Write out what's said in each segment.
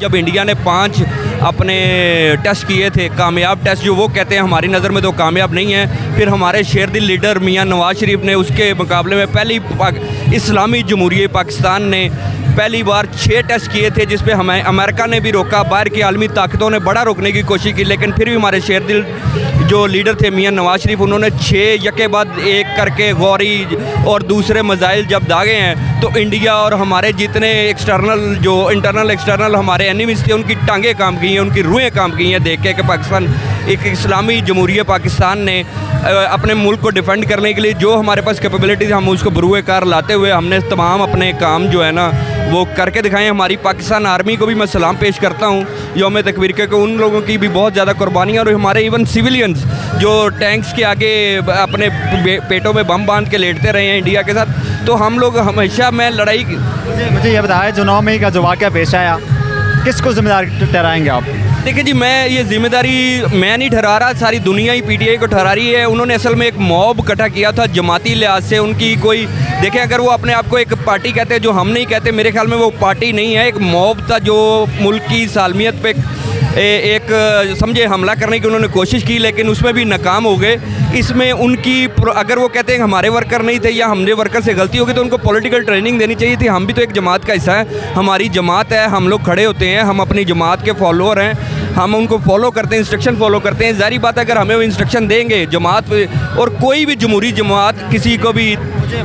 जब इंडिया ने 5 अपने टेस्ट किए थे, कामयाब टेस्ट जो वो कहते हैं, हमारी नज़र में तो कामयाब नहीं है। फिर हमारे शेरदिल लीडर मियां नवाज शरीफ ने उसके मुकाबले में इस्लामी जमहूरिया पाकिस्तान ने पहली बार 6 टेस्ट किए थे, जिस पे हमें अमेरिका ने भी रोका, बाहर की आलमी ताकतों ने बड़ा रोकने की कोशिश की, लेकिन फिर भी हमारे शेरदिल जो लीडर थे मियां नवाज शरीफ, उन्होंने 6 यके बाद एक करके गौरी और दूसरे मज़ाइल जब दागे हैं तो इंडिया और हमारे जितने इंटरनल एक्सटर्नल हमारे एनिमीज़ थे उनकी टांगें काम की हैं, उनकी रूहें काम की हैं देख के कि पाकिस्तान एक इस्लामी जमहूरिया पाकिस्तान ने अपने मुल्क को डिफेंड करने के लिए जो हमारे पास कैपेबिलिटी थी हम उसको बरूए कार लाते हुए हमने तमाम अपने काम जो है ना वो करके दिखाएं। हमारी पाकिस्तान आर्मी को भी मैं सलाम पेश करता हूँ यौम तकबीर के, उन लोगों की भी बहुत ज़्यादा कुर्बानियाँ और हमारे इवन सिविलियंस जो टैंक्स के आगे अपने पेटों में बम बांध के लेटते रहे हैं इंडिया के साथ। तो हम लोग हमेशा मैं लड़ाई मुझे ये बताया जो 9 मई का जो वाक़या पेश आया, किसको ज़िम्मेदार ठहराएंगे आप? देखिए जी, मैं ये जिम्मेदारी मैं नहीं ठहरा रहा, सारी दुनिया ही पीटीआई को ठहरा रही है। उन्होंने असल में एक मॉब इकट्ठा किया था जमाती लिहाज से, उनकी कोई देखें अगर वो अपने आप को एक पार्टी कहते हैं जो हम नहीं कहते, मेरे ख्याल में वो पार्टी नहीं है, एक मॉब था जो मुल्क की सालमियत पे एक समझे हमला करने की उन्होंने कोशिश की, लेकिन उसमें भी नाकाम हो गए। इसमें उनकी अगर वो कहते हैं हमारे वर्कर नहीं थे या हमने वर्कर से गलती होगी तो उनको पॉलिटिकल ट्रेनिंग देनी चाहिए थी। हम भी तो एक जमात का हिस्सा है, हमारी जमात है, हम लोग खड़े होते हैं, हम अपनी जमात के फॉलोअर हैं, हम उनको फॉलो करते हैं, इंस्ट्रक्शन फॉलो करते हैं। जारी बात है अगर हमें वो इंस्ट्रक्शन देंगे जमात और कोई भी जमहूरी जमात किसी को भी।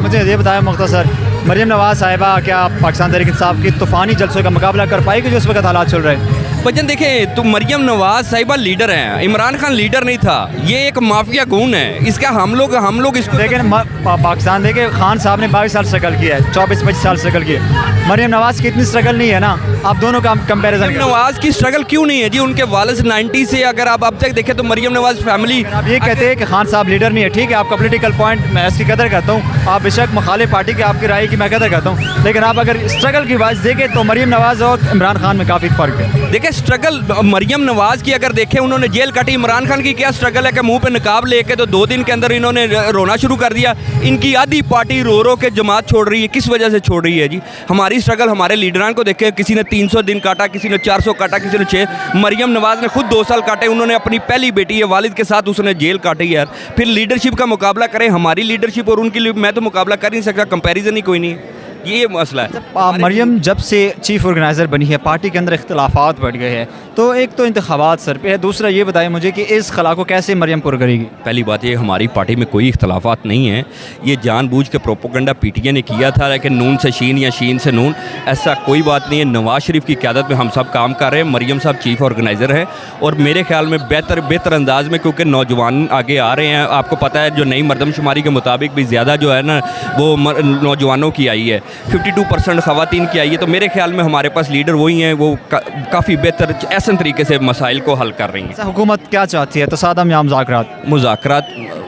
मुझे ये बताया मुख्तसर, मरियम नवाज़ साहिबा क्या पाकिस्तान तहरीक इंसाफ की तूफ़ानी जलसों का मुकाबला कर पाएगी जो इस वक्त हालात चल रहे हैं? बच्चन देखें तो मरियम नवाज साहिबा लीडर हैं, इमरान खान लीडर नहीं था, ये एक माफिया गून है, इसका हम लोग इसको लेकिन पाकिस्तान देखे खान साहब ने 22 साल स्ट्रगल किया है, 24-25 साल स्ट्रगल किया है, मरियम नवाज़ की इतनी स्ट्रगल नहीं है ना। आप दोनों का कंपैरिजन, नवाज की स्ट्रगल क्यों नहीं है जी? उनके वालिद 90 से अगर आप अब तक देखें तो मरियम नवाज फैमिली। आप ये कहते हैं कि खान साहब लीडर नहीं है, ठीक है आपका पॉलिटिकल पॉइंट मैं इसकी कदर करता हूँ, आप बेशक मुखालिफ पार्टी की आपकी राय की मैं कदर करता हूँ, लेकिन आप अगर स्ट्रगल की बात देखें तो मरियम नवाज़ और इमरान खान में काफ़ी फ़र्क है। देखिए स्ट्रगल मरियम नवाज की अगर देखें, उन्होंने जेल काटी, इमरान खान की क्या स्ट्रगल है कि मुंह पे नकाब लेके तो 2 दिन के अंदर इन्होंने रोना शुरू कर दिया। इनकी आधी पार्टी रो रो के जमात छोड़ रही है, किस वजह से छोड़ रही है जी? हमारी स्ट्रगल हमारे लीडरान को देखें, किसी ने 300 दिन काटा, किसी ने 400 काटा, किसी ने 6। मरियम नवाज ने खुद 2 साल काटे, उन्होंने अपनी पहली बेटी है वालिद के साथ उसने जेल काटी यार। फिर लीडरशिप का मुकाबला करें, हमारी लीडरशिप और उनकी मैं तो मुकाबला कर नहीं सकता, कंपेरिजन ही कोई नहीं है, ये मसला है। मरियम जब से चीफ ऑर्गेनाइज़र बनी है पार्टी के अंदर इख्तलाफात बढ़ गए हैं, तो एक तो इंतखाबात सर पे है, दूसरा ये बताएं मुझे कि इस खला को कैसे मरियम पुर करेगी? पहली बात ये हमारी पार्टी में कोई इख्तलाफात नहीं है, ये जानबूझ के प्रोपोगंडा पीटीआई ने किया था, लेकिन नून से शीन या शीन से नून ऐसा कोई बात नहीं है। नवाज शरीफ की क़यादत में हम सब काम कर रहे हैं, मरियम साहब चीफ ऑर्गेनाइज़र है और मेरे ख्याल में बेहतर अंदाज में, क्योंकि नौजवान आगे आ रहे हैं। आपको पता है जो नई मरदमशुमारी के मुताबिक भी ज़्यादा जो है ना वो नौजवानों की आई है, 52% ख़वातीन की आई है, तो मेरे ख्याल में हमारे पास लीडर वही हैं, वो काफ़ी बेहतर ऐसे तरीके से मसाइल को हल कर रही हैं। हुकूमत क्या चाहती है, तसादम या मुज़ाकरात?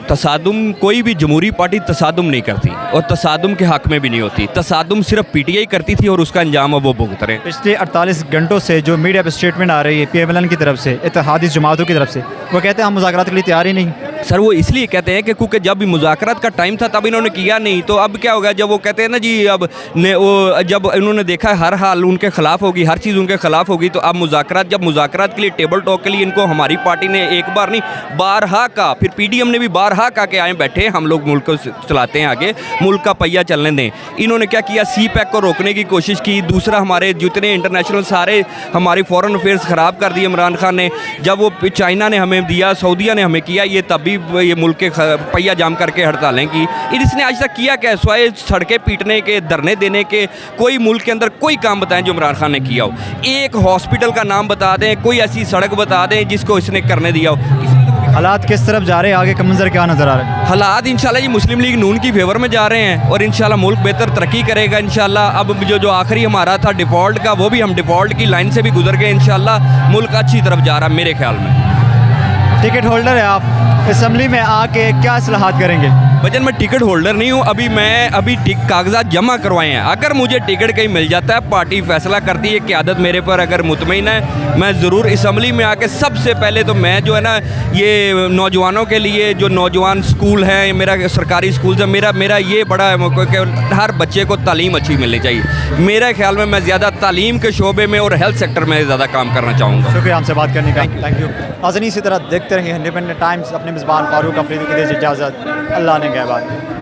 तसादुम कोई भी जमहूरी पार्टी तसादुम नहीं करती और तसादुम के हक़ में भी नहीं होती। तसादुम सिर्फ पीटीआई करती थी और उसका अंजाम अब वो भुगत रहे हैं। पिछले 48 घंटों से जो मीडिया पर स्टेटमेंट आ रही है PMLN की तरफ से, इत्तेहादी जमातों की तरफ से, वो कहते हैं हम मुज़ाकरात के लिए तैयार ही नहीं। सर वो इसलिए कहते हैं कि क्योंकि जब भी मुज़ाकरात का टाइम था तब इन्होंने किया नहीं, तो अब क्या होगा जब वो कहते हैं ना जी अब वो जब इन्होंने देखा हर हाल उनके ख़िलाफ़ होगी, हर चीज़ उनके ख़िलाफ़ होगी, तो अब जब मुज़ाकरात के लिए टेबल टॉक के लिए इनको हमारी पार्टी ने एक बार नहीं बारहा का, फिर PDM ने भी बारहा का के आए बैठे हम लोग मुल्क को चलाते हैं आगे, मुल्क का पहिया चलने दें। इन्होंने क्या किया, CPEC को रोकने की कोशिश की। दूसरा हमारे जितने इंटरनेशनल सारे हमारी फॉरेन अफेयर्स ख़राब कर दिए इमरान खान ने। जब वो चाइना ने हमें दिया, सऊदीया ने हमें किया, ये तब भी ये मुल्क के पहिया जाम करके हड़तालें की। इसने आज तक किया क्या? स्वाय सड़कें पीटने के, धरने देने के, कोई मुल्क के अंदर कोई काम बताएं जो इमरान खान ने किया हो। एक हॉस्पिटल का नाम बता दें, कोई ऐसी सड़क बता दें जिसको इसने करने दिया हो। हालात किस तरफ जा रहे हैं, आगे का मंजर क्या नज़र आ रहा है? हालात इंशाल्लाह जी मुस्लिम लीग नून की फेवर में जा रहे हैं और इंशाल्लाह मुल्क बेहतर तरक्की करेगा इंशाल्लाह। अब जो आखिरी हमारा था डिफ़ॉल्ट का, वो भी हम डिफ़ॉल्ट की लाइन से भी गुजर गए, इंशाल्लाह मुल्क अच्छी तरफ जा रहा है मेरे ख्याल में। टिकट होल्डर है आप, असम्बली में आके क्या इस्लाहात करेंगे? भजन मैं टिकट होल्डर नहीं हूँ, अभी कागजात जमा करवाए हैं। अगर मुझे टिकट कहीं मिल जाता है, पार्टी फैसला करती है, क़यादत मेरे पर अगर मुतमईन है, मैं ज़रूर असम्बली में आके सबसे पहले तो मैं जो है ना, ये नौजवानों के लिए जो नौजवान स्कूल हैं, मेरा सरकारी स्कूल है, मेरा ये बड़ा है कि हर बच्चे को तालीम अच्छी मिलनी चाहिए। मेरे ख्याल में मैं ज़्यादा तालीम के शोबे में और हेल्थ सेक्टर में ज़्यादा काम करना चाहूँगा। शुक्रिया हमसे बात करने का, थैंक यू। नाज़रीन, इसी तरह देखते रहिए इंडिपेंडेंट टाइम्स। अपने मेज़बान फारूक अफरीदी की दे इजाज़त। अल्लाह ने कहबात।